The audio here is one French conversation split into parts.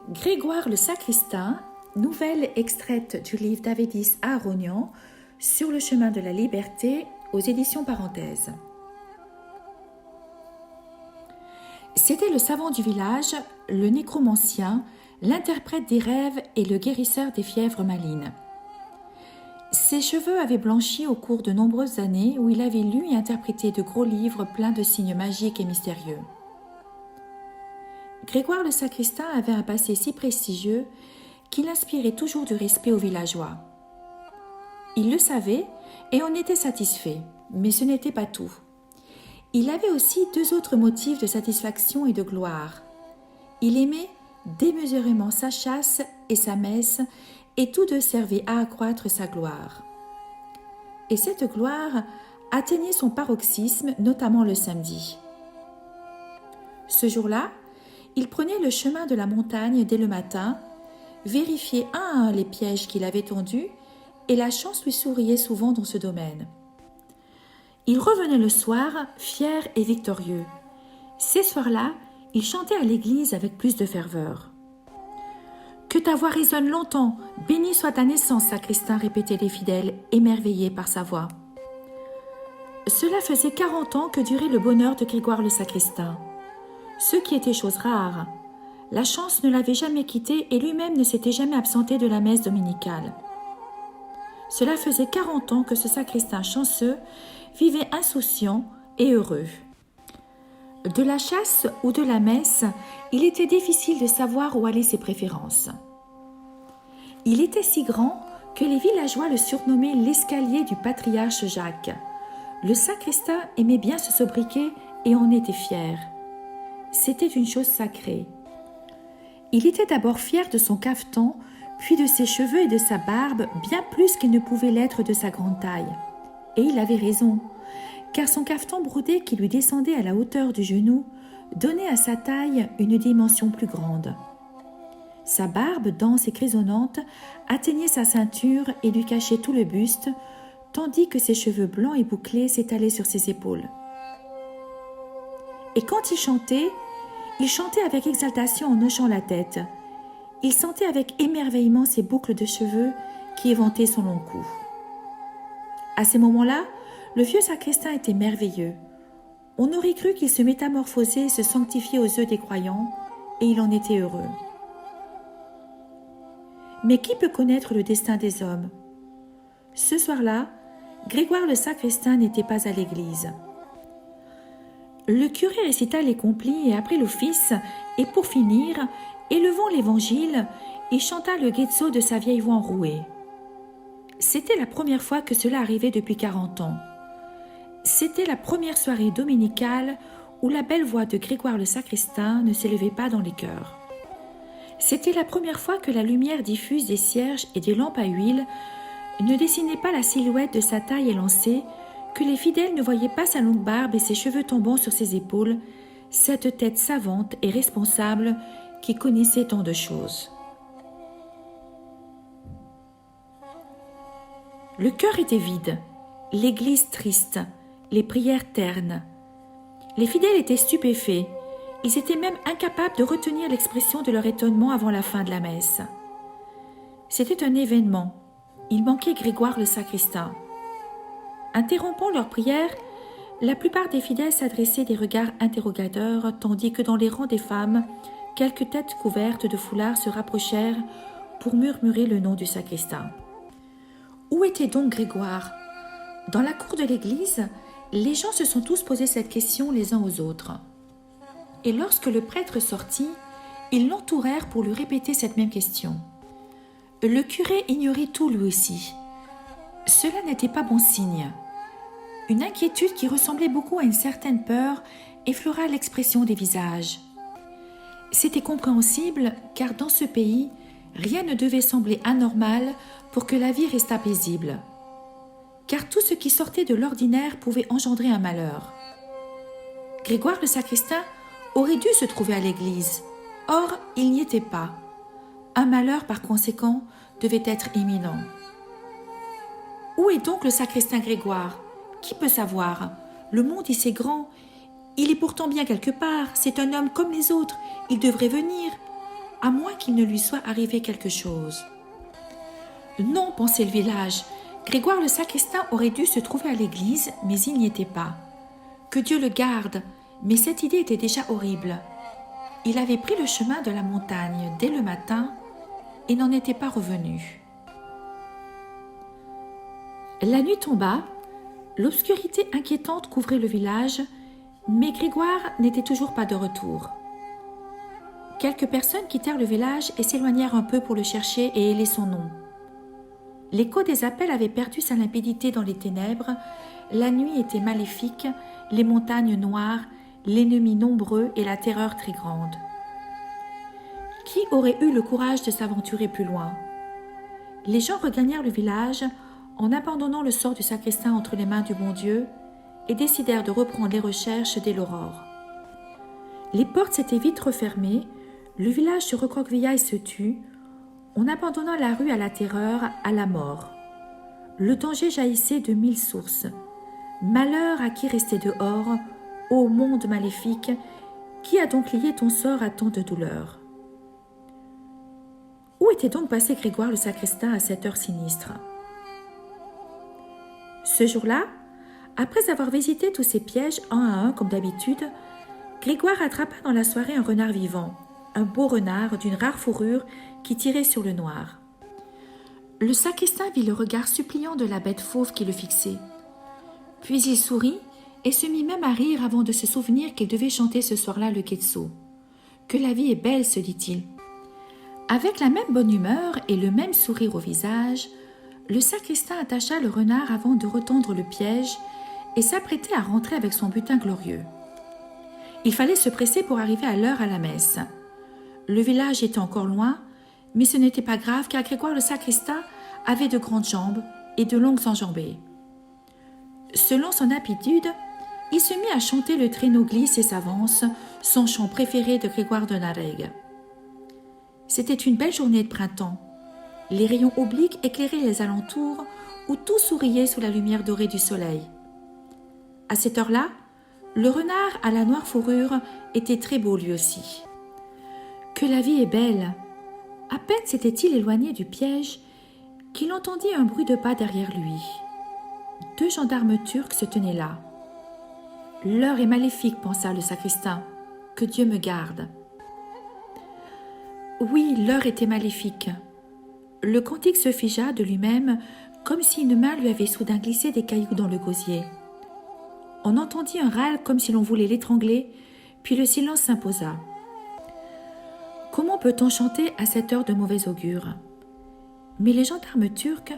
Grégoire le sacristain, nouvelle extraite du livre d'Avédis Aaronian sur le chemin de la liberté aux éditions Parenthèses. C'était le savant du village, le nécromancien, l'interprète des rêves et le guérisseur des fièvres malignes. Ses cheveux avaient blanchi au cours de nombreuses années où il avait lu et interprété de gros livres pleins de signes magiques et mystérieux. Grégoire le sacristain avait un passé si prestigieux qu'il inspirait toujours du respect aux villageois. Il le savait et en était satisfait, mais ce n'était pas tout. Il avait aussi deux autres motifs de satisfaction et de gloire. Il aimait démesurément sa chasse et sa messe, et tous deux servaient à accroître sa gloire. Et cette gloire atteignait son paroxysme, notamment le samedi. Ce jour-là, il prenait le chemin de la montagne dès le matin, vérifiait un à un les pièges qu'il avait tendus, et la chance lui souriait souvent dans ce domaine. Il revenait le soir, fier et victorieux. Ces soirs-là, il chantait à l'église avec plus de ferveur. « Que ta voix résonne longtemps, béni soit ta naissance, sacristain » répétaient les fidèles, émerveillés par sa voix. Cela faisait 40 ans que durait le bonheur de Grégoire le sacristain. Ce qui était chose rare. La chance ne l'avait jamais quitté et lui-même ne s'était jamais absenté de la messe dominicale. Cela faisait 40 ans que ce sacristain chanceux vivait insouciant et heureux. De la chasse ou de la messe, il était difficile de savoir où allaient ses préférences. Il était si grand que les villageois le surnommaient l'escalier du patriarche Jacques. Le sacristain aimait bien se sobriquer et en était fier. C'était une chose sacrée. Il était d'abord fier de son cafetan, puis de ses cheveux et de sa barbe, bien plus qu'il ne pouvait l'être de sa grande taille. Et il avait raison, car son cafetan brodé qui lui descendait à la hauteur du genou donnait à sa taille une dimension plus grande. Sa barbe, dense et grisonnante, atteignait sa ceinture et lui cachait tout le buste, tandis que ses cheveux blancs et bouclés s'étalaient sur ses épaules. Et quand il chantait avec exaltation en hochant la tête. Il sentait avec émerveillement ses boucles de cheveux qui éventaient son long cou. À ces moments-là, le vieux sacristain était merveilleux. On aurait cru qu'il se métamorphosait et se sanctifiait aux yeux des croyants, et il en était heureux. Mais qui peut connaître le destin des hommes? Ce soir-là, Grégoire le sacristain n'était pas à l'église. Le curé récita les complis et après l'office, et pour finir, élevant l'évangile, il chanta le ghezzo de sa vieille voix enrouée. C'était la première fois que cela arrivait depuis 40 ans. C'était la première soirée dominicale où la belle voix de Grégoire le sacristain ne s'élevait pas dans les chœurs. C'était la première fois que la lumière diffuse des cierges et des lampes à huile ne dessinait pas la silhouette de sa taille élancée, que les fidèles ne voyaient pas sa longue barbe et ses cheveux tombant sur ses épaules, cette tête savante et responsable qui connaissait tant de choses. Le cœur était vide, l'église triste, les prières ternes. Les fidèles étaient stupéfaits, ils étaient même incapables de retenir l'expression de leur étonnement avant la fin de la messe. C'était un événement, il manquait Grégoire le sacristain. Interrompant leur prière, la plupart des fidèles s'adressaient des regards interrogateurs, tandis que dans les rangs des femmes, quelques têtes couvertes de foulards se rapprochèrent pour murmurer le nom du sacristain. Où était donc Grégoire? Dans la cour de l'église, les gens se sont tous posé cette question les uns aux autres. Et lorsque le prêtre sortit, ils l'entourèrent pour lui répéter cette même question. Le curé ignorait tout lui aussi. Cela n'était pas bon signe. Une inquiétude qui ressemblait beaucoup à une certaine peur effleura l'expression des visages. C'était compréhensible car dans ce pays, rien ne devait sembler anormal pour que la vie restât paisible. Car tout ce qui sortait de l'ordinaire pouvait engendrer un malheur. Grégoire le sacristain aurait dû se trouver à l'église. Or, il n'y était pas. Un malheur, par conséquent, devait être imminent. Où est donc le sacristain Grégoire? Qui peut savoir? Le monde est si grand. Il est pourtant bien quelque part. C'est un homme comme les autres. Il devrait venir. à moins qu'il ne lui soit arrivé quelque chose. Non, pensait le village, Grégoire le sacristain aurait dû se trouver à l'église, mais il n'y était pas. Que Dieu le garde, mais cette idée était déjà horrible. Il avait pris le chemin de la montagne dès le matin et n'en était pas revenu. La nuit tomba, l'obscurité inquiétante couvrait le village, mais Grégoire n'était toujours pas de retour. Quelques personnes quittèrent le village et s'éloignèrent un peu pour le chercher et héler son nom. L'écho des appels avait perdu sa limpidité dans les ténèbres, la nuit était maléfique, les montagnes noires, l'ennemi nombreux et la terreur très grande. Qui aurait eu le courage de s'aventurer plus loin? Les gens regagnèrent le village en abandonnant le sort du sacristain entre les mains du bon Dieu et décidèrent de reprendre les recherches dès l'aurore. Les portes s'étaient vite refermées, le village se recroquevilla et se tut, on abandonna la rue à la terreur, à la mort. Le danger jaillissait de 1000 sources. Malheur à qui restait dehors, ô monde maléfique, qui a donc lié ton sort à tant de douleur? Où était donc passé Grégoire le sacristain à cette heure sinistre? Ce jour-là, après avoir visité tous ses pièges un à un comme d'habitude, Grégoire attrapa dans la soirée un renard vivant, un beau renard d'une rare fourrure qui tirait sur le noir. Le sacristain vit le regard suppliant de la bête fauve qui le fixait. Puis il sourit et se mit même à rire avant de se souvenir qu'il devait chanter ce soir-là le quetzal. Que la vie est belle, se dit-il. Avec la même bonne humeur et le même sourire au visage, le sacristain attacha le renard avant de retendre le piège et s'apprêtait à rentrer avec son butin glorieux. Il fallait se presser pour arriver à l'heure à la messe. Le village était encore loin, mais ce n'était pas grave car Grégoire le sacristain avait de grandes jambes et de longues enjambées. Selon son habitude, il se mit à chanter le traîneau glisse et s'avance, son chant préféré de Grégoire de Narègue. C'était une belle journée de printemps. Les rayons obliques éclairaient les alentours où tout souriait sous la lumière dorée du soleil. À cette heure-là, le renard à la noire fourrure était très beau lui aussi. Que la vie est belle! À peine s'était-il éloigné du piège qu'il entendit un bruit de pas derrière lui. 2 gendarmes turcs se tenaient là. L'heure est maléfique, pensa le sacristain. Que Dieu me garde. Oui, l'heure était maléfique. Le cantique se figea de lui-même comme si une main lui avait soudain glissé des cailloux dans le gosier. On entendit un râle comme si l'on voulait l'étrangler, puis le silence s'imposa. Comment peut-on chanter à cette heure de mauvais augure? Mais les gendarmes turcs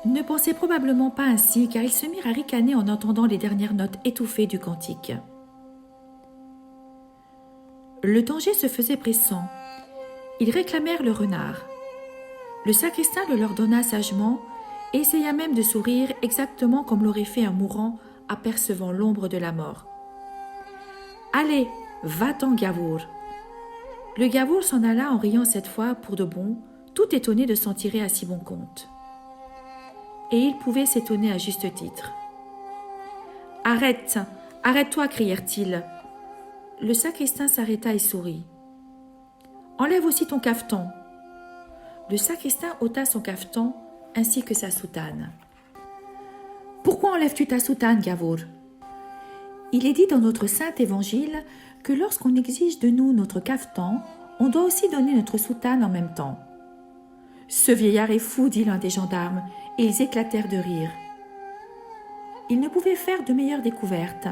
ne pensaient probablement pas ainsi, car ils se mirent à ricaner en entendant les dernières notes étouffées du cantique. Le danger se faisait pressant. Ils réclamèrent le renard. Le sacristain le leur donna sagement et essaya même de sourire exactement comme l'aurait fait un mourant apercevant l'ombre de la mort. « Allez, va-t'en, Gavour !» Le Gavour s'en alla en riant cette fois pour de bon, tout étonné de s'en tirer à si bon compte. Et il pouvait s'étonner à juste titre. « Arrête, arrête-toi » crièrent-ils. Le sacristain s'arrêta et sourit. « Enlève aussi ton cafetan. » Le sacristain ôta son cafetan ainsi que sa soutane. « Pourquoi enlèves-tu ta soutane, Gavour ?» Il est dit dans notre saint évangile que lorsqu'on exige de nous notre cafetan, on doit aussi donner notre soutane en même temps. « Ce vieillard est fou, dit l'un des gendarmes, et ils éclatèrent de rire. Ils ne pouvaient faire de meilleures découvertes.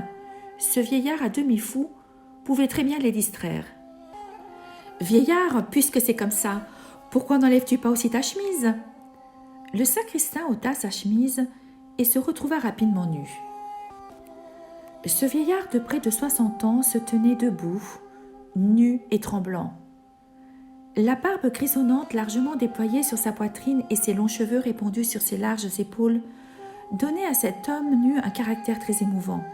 Ce vieillard à demi fou pouvait très bien les distraire. « Vieillard, puisque c'est comme ça, pourquoi n'enlèves-tu pas aussi ta chemise ?» Le sacristain ôta sa chemise et se retrouva rapidement nu. Ce vieillard de près de 60 ans se tenait debout, nu et tremblant. La barbe grisonnante largement déployée sur sa poitrine et ses longs cheveux répandus sur ses larges épaules donnaient à cet homme nu un caractère très émouvant.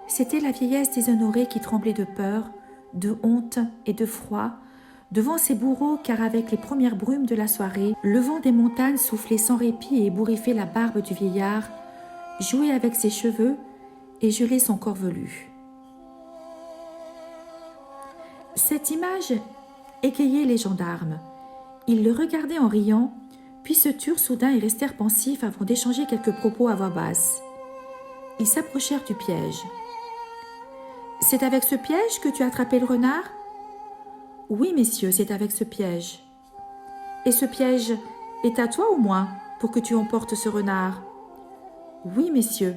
C'était la vieillesse déshonorée qui tremblait de peur, de honte et de froid devant ses bourreaux, car avec les premières brumes de la soirée, le vent des montagnes soufflait sans répit et ébouriffait la barbe du vieillard, jouait avec ses cheveux et gelait son corps velu. Cette image égayer les gendarmes. Ils le regardaient en riant, puis se turent soudain et restèrent pensifs avant d'échanger quelques propos à voix basse. Ils s'approchèrent du piège. « C'est avec ce piège que tu as attrapé le renard ?»« Oui, messieurs, c'est avec ce piège. »« Et ce piège est à toi ou moi pour que tu emportes ce renard ?»« Oui, messieurs,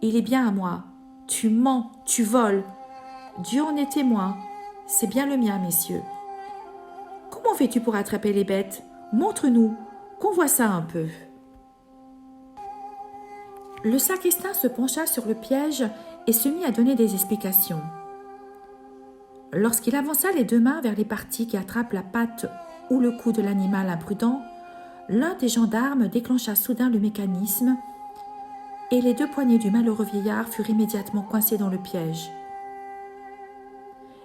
il est bien à moi. Tu mens, tu voles. Dieu en est témoin. C'est bien le mien, messieurs. »« Comment fais-tu pour attraper les bêtes ? Montre-nous, qu'on voit ça un peu. » Le sacristain se pencha sur le piège et se mit à donner des explications. Lorsqu'il avança les deux mains vers les parties qui attrapent la patte ou le cou de l'animal imprudent, l'un des gendarmes déclencha soudain le mécanisme et les deux poignets du malheureux vieillard furent immédiatement coincés dans le piège.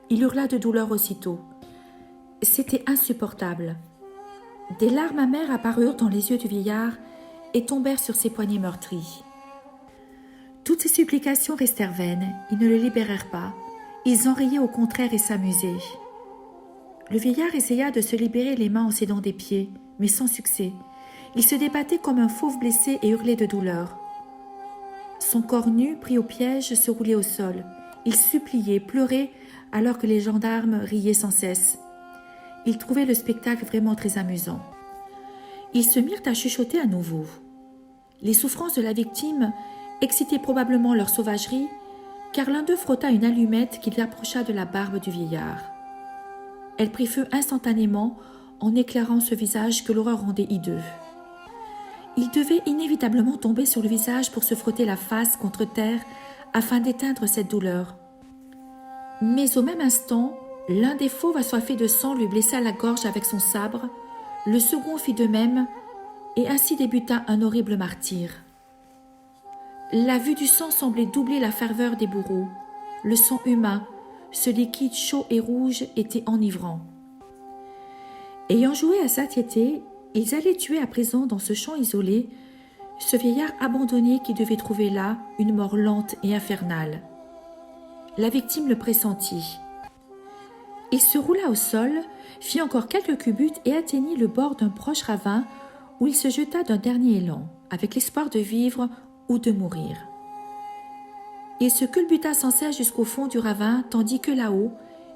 Il hurla de douleur aussitôt. C'était insupportable. Des larmes amères apparurent dans les yeux du vieillard et tombèrent sur ses poignets meurtris. Toutes ses supplications restèrent vaines, ils ne le libérèrent pas. Ils en riaient au contraire et s'amusaient. Le vieillard essaya de se libérer les mains en s'aidant des pieds, mais sans succès. Il se débattait comme un fauve blessé et hurlait de douleur. Son corps nu, pris au piège, se roulait au sol. Il suppliait, pleurait, alors que les gendarmes riaient sans cesse. Ils trouvaient le spectacle vraiment très amusant. Ils se mirent à chuchoter à nouveau. Les souffrances de la victime excitaient probablement leur sauvagerie, car l'un d'eux frotta une allumette qu'il approcha de la barbe du vieillard. Elle prit feu instantanément en éclairant ce visage que l'horreur rendait hideux. Il devait inévitablement tomber sur le visage pour se frotter la face contre terre afin d'éteindre cette douleur. Mais au même instant, l'un des fauves assoiffés de sang lui blessa la gorge avec son sabre, le second fit de même, et ainsi débuta un horrible martyre. La vue du sang semblait doubler la ferveur des bourreaux. Le sang humain, ce liquide chaud et rouge, était enivrant. Ayant joué à satiété, ils allaient tuer à présent dans ce champ isolé ce vieillard abandonné qui devait trouver là une mort lente et infernale. La victime le pressentit. Il se roula au sol, fit encore quelques culbutes et atteignit le bord d'un proche ravin où il se jeta d'un dernier élan, avec l'espoir de vivre ou de mourir. Il se culbuta sans cesse jusqu'au fond du ravin, tandis que là-haut,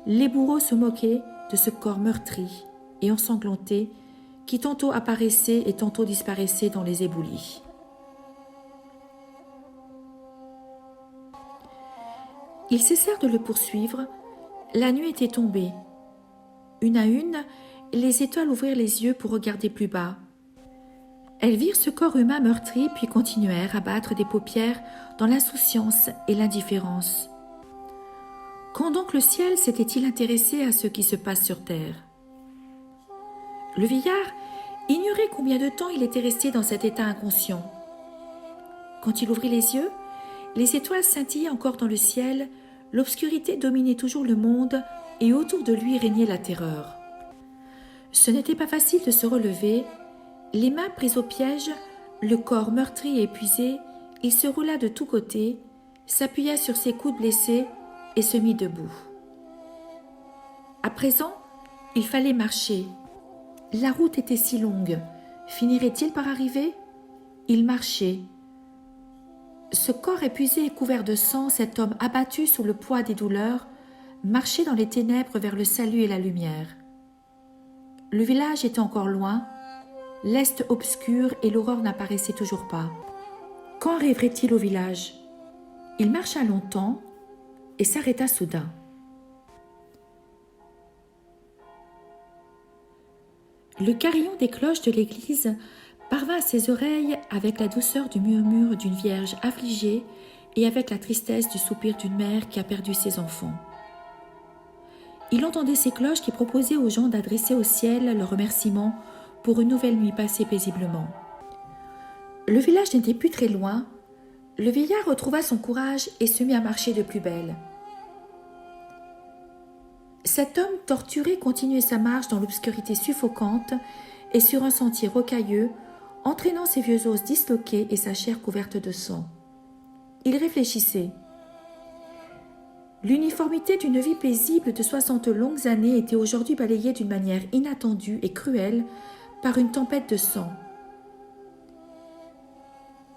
les bourreaux se moquaient de ce corps meurtri et ensanglanté qui tantôt apparaissait et tantôt disparaissait dans les éboulis. Ils cessèrent de le poursuivre. La nuit était tombée. Une à une, les étoiles ouvrirent les yeux pour regarder plus bas. Elles virent ce corps humain meurtri, puis continuèrent à battre des paupières dans l'insouciance et l'indifférence. Quand donc le ciel s'était-il intéressé à ce qui se passe sur terre ? Le vieillard ignorait combien de temps il était resté dans cet état inconscient. Quand il ouvrit les yeux, les étoiles scintillaient encore dans le ciel, l'obscurité dominait toujours le monde et autour de lui régnait la terreur. Ce n'était pas facile de se relever. Les mains prises au piège, le corps meurtri et épuisé, il se roula de tous côtés, s'appuya sur ses coudes blessés et se mit debout. À présent, il fallait marcher. La route était si longue. Finirait-il par arriver ? Il marchait. Ce corps épuisé et couvert de sang, cet homme abattu sous le poids des douleurs, marchait dans les ténèbres vers le salut et la lumière. Le village était encore loin, l'est obscur et l'aurore n'apparaissait toujours pas. Quand arriverait-il au village ? Il marcha longtemps et s'arrêta soudain. Le carillon des cloches de l'église parvint à ses oreilles avec la douceur du murmure d'une vierge affligée et avec la tristesse du soupir d'une mère qui a perdu ses enfants. Il entendait ces cloches qui proposaient aux gens d'adresser au ciel leurs remerciements pour une nouvelle nuit passée paisiblement. Le village n'était plus très loin. Le vieillard retrouva son courage et se mit à marcher de plus belle. Cet homme torturé continuait sa marche dans l'obscurité suffocante et sur un sentier rocailleux, entraînant ses vieux os disloqués et sa chair couverte de sang. Il réfléchissait. L'uniformité d'une vie paisible de 60 longues années était aujourd'hui balayée d'une manière inattendue et cruelle par une tempête de sang.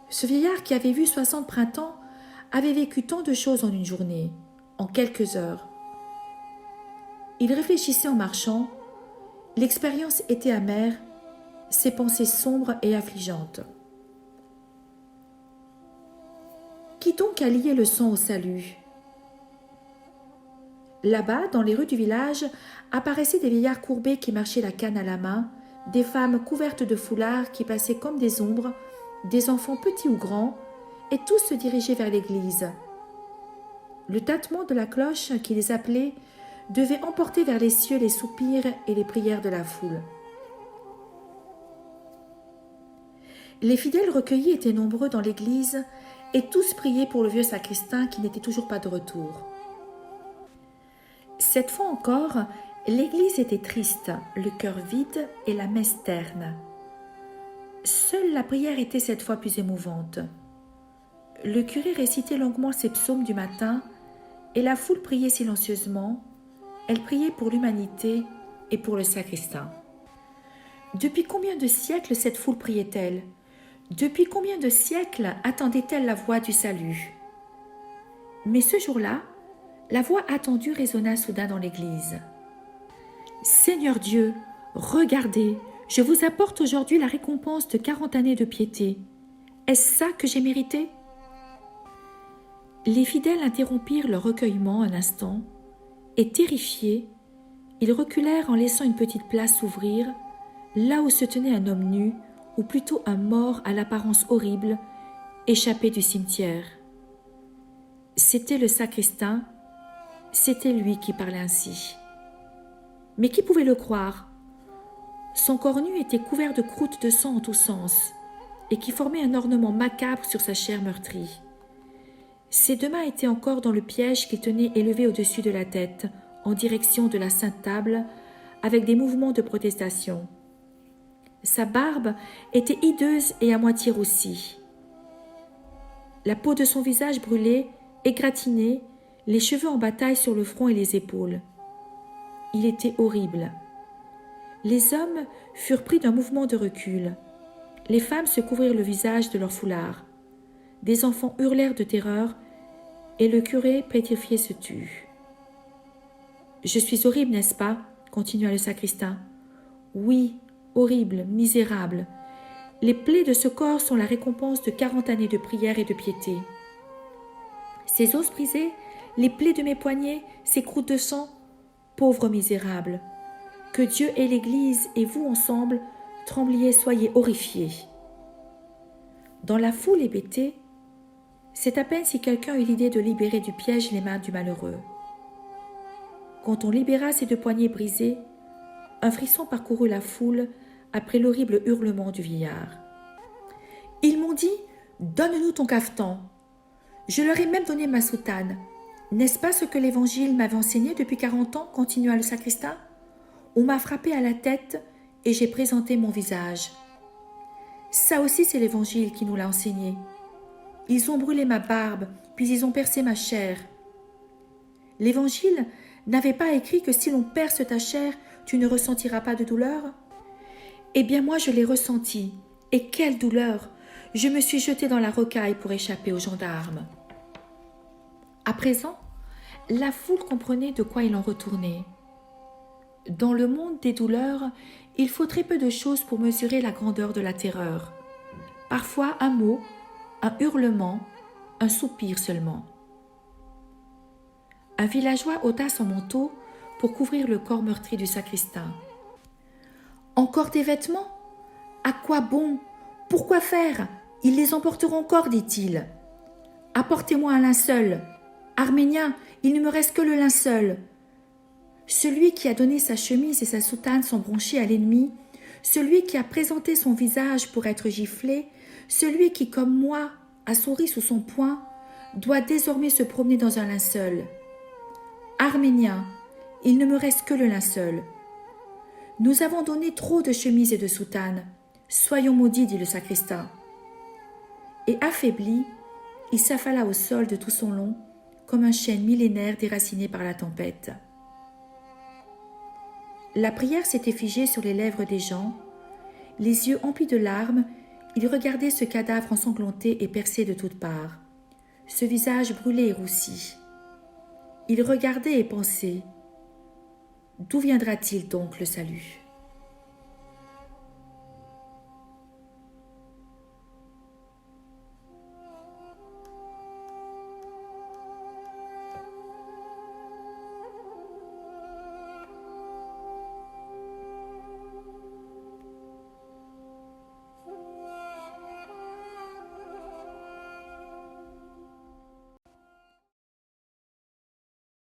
Ce vieillard qui avait vu 60 printemps avait vécu tant de choses en une journée, en quelques heures. Il réfléchissait en marchant, l'expérience était amère, ses pensées sombres et affligeantes. Qui donc a lié le sang au salut ? Là-bas, dans les rues du village, apparaissaient des vieillards courbés qui marchaient la canne à la main, des femmes couvertes de foulards qui passaient comme des ombres, des enfants petits ou grands, et tous se dirigeaient vers l'église. Le tintement de la cloche qui les appelait devait emporter vers les cieux les soupirs et les prières de la foule. Les fidèles recueillis étaient nombreux dans l'église et tous priaient pour le vieux sacristain qui n'était toujours pas de retour. Cette fois encore, l'église était triste, le cœur vide et la messe terne. Seule la prière était cette fois plus émouvante. Le curé récitait longuement ses psaumes du matin et la foule priait silencieusement. Elle priait pour l'humanité et pour le sacristain. Depuis combien de siècles cette foule priait-elle ? Depuis combien de siècles attendait-elle la voix du salut ? Mais ce jour-là, la voix attendue résonna soudain dans l'église. « Seigneur Dieu, regardez, je vous apporte aujourd'hui la récompense de 40 années de piété. Est-ce ça que j'ai mérité ?» Les fidèles interrompirent leur recueillement un instant, et terrifiés, ils reculèrent en laissant une petite place s'ouvrir, là où se tenait un homme nu, ou plutôt un mort à l'apparence horrible, échappé du cimetière. C'était le sacristain, c'était lui qui parlait ainsi. Mais qui pouvait le croire ? Son corps nu était couvert de croûtes de sang en tous sens, et qui formait un ornement macabre sur sa chair meurtrie. Ses deux mains étaient encore dans le piège qu'il tenait élevé au-dessus de la tête, en direction de la Sainte Table, avec des mouvements de protestation. Sa barbe était hideuse et à moitié roussie. La peau de son visage brûlait, égratignée, les cheveux en bataille sur le front et les épaules. Il était horrible. Les hommes furent pris d'un mouvement de recul. Les femmes se couvrirent le visage de leurs foulards. Des enfants hurlèrent de terreur et le curé pétrifié se tut. « Je suis horrible, n'est-ce pas ?» continua le sacristain. « Oui, horrible, misérable. Les plaies de ce corps sont la récompense de 40 années de prière et de piété. Ces os brisés, les plaies de mes poignets, ces croûtes de sang, pauvres misérables, que Dieu et l'Église et vous ensemble trembliez, soyez horrifiés. » Dans la foule hébétée, c'est à peine si quelqu'un eut l'idée de libérer du piège les mains du malheureux. Quand on libéra ces deux poignets brisés, un frisson parcourut la foule après l'horrible hurlement du vieillard. Ils m'ont dit « Donne-nous ton cafetan !» Je leur ai même donné ma soutane. N'est-ce pas ce que l'Évangile m'avait enseigné depuis 40 ans, continua le sacristain ? On m'a frappé à la tête et j'ai présenté mon visage. Ça aussi, c'est l'Évangile qui nous l'a enseigné. Ils ont brûlé ma barbe, puis ils ont percé ma chair. L'Évangile n'avait pas écrit que si l'on perce ta chair, tu ne ressentiras pas de douleur ? Eh bien moi je l'ai ressenti, et quelle douleur ! Je me suis jetée dans la rocaille pour échapper aux gendarmes. À présent, la foule comprenait de quoi il en retournait. Dans le monde des douleurs, il faut très peu de choses pour mesurer la grandeur de la terreur. Parfois un mot, un hurlement, un soupir seulement. Un villageois ôta son manteau pour couvrir le corps meurtri du sacristain. « Encore des vêtements ? À quoi bon ? Pourquoi faire ? Ils les emporteront encore, dit-il. Apportez-moi un linceul. Arménien, il ne me reste que le linceul. » Celui qui a donné sa chemise et sa soutane sont bronchés à l'ennemi, celui qui a présenté son visage pour être giflé, celui qui, comme moi, a souri sous son poing, doit désormais se promener dans un linceul. Arménien, il ne me reste que le linceul. Nous avons donné trop de chemises et de soutanes. Soyons maudits, dit le sacristain. Et affaibli, il s'affala au sol de tout son long, comme un chêne millénaire déraciné par la tempête. La prière s'était figée sur les lèvres des gens. Les yeux emplis de larmes, ils regardaient ce cadavre ensanglanté et percé de toutes parts, ce visage brûlé et roussi. Ils regardaient et pensaient : d'où viendra-t-il donc le salut ?